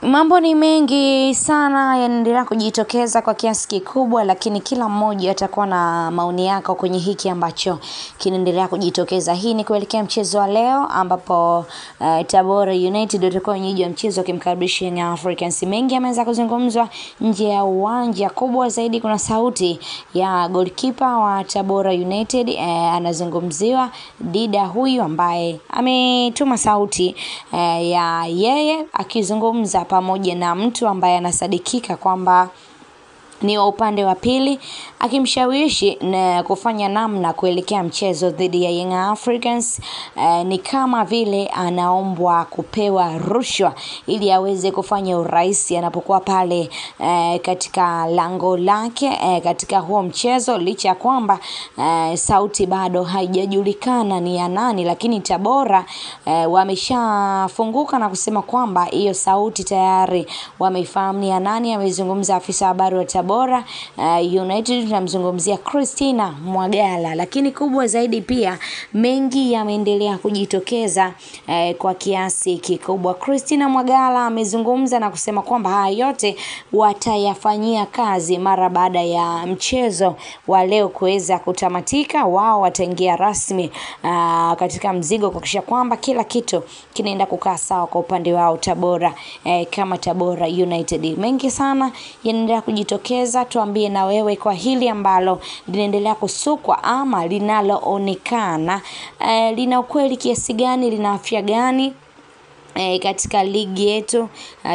Mambo ni mengi sana yanaendelea kujitokeza kwa kiasi kikubwa, lakini kila mmoja atakuwa na maoni yake kwenye hiki ambacho kinaendelea kujitokeza. Hii ni kuelekea mchezo wa leo ambapo Tabora United watakuwa wenyeji wa mchezo wakimkaribisha Young Africans. Mengi yameanza kuzungumzwa nje ya uwanja. Kubwa zaidi kuna sauti ya goalkeeper wa Tabora United, anazungumziwa Dida huyu ambaye ametuma sauti ya yeye akizungumza pamoja na mtu ambaye anasadikika kwamba ni wa upande wa pili, akimshawishi na kufanya namna kuelekea mchezo dhidi ya Young Africans. Ni kama vile anaombwa kupewa rushwa ili aweze kufanya urahisi anapokuwa pale katika lango lake katika huo mchezo, licha ya kwamba sauti bado haijajulikana ni ya nani, lakini Tabora wameshafunguka na kusema kwamba hiyo sauti tayari wameifahamu ni ya nani. Amezungumza afisa habari wa Tabora United, tunamzungumzia Christina Mwagala. Lakini kubwa zaidi pia mengi yameendelea kujitokeza kwa kiasi kikubwa. Christina Mwagala amezungumza na kusema kwamba haya yote watayafanyia kazi mara baada ya mchezo wa leo kuweza kutamatika. Wao wataingia rasmi katika mzigo kuhakikisha kwamba kila kitu kinaenda kukaa sawa kwa upande wao Tabora kama Tabora United. Mengi sana yanaendelea kujitokeza. Tuambie na wewe kwa hili ambalo linaendelea kusukwa ama linaloonekana lina ukweli kiasi gani, lina afya gani katika ligi yetu.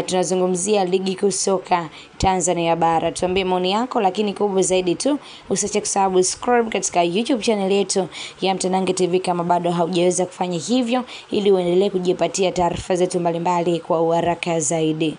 Tunazungumzia ligi kuu soka Tanzania bara. Tuambie maoni yako, lakini kubwa zaidi tu usiache kusubscribe katika YouTube channel yetu ya Mtanange TV kama bado haujaweza kufanya hivyo, ili uendelee kujipatia taarifa zetu mbalimbali kwa haraka zaidi.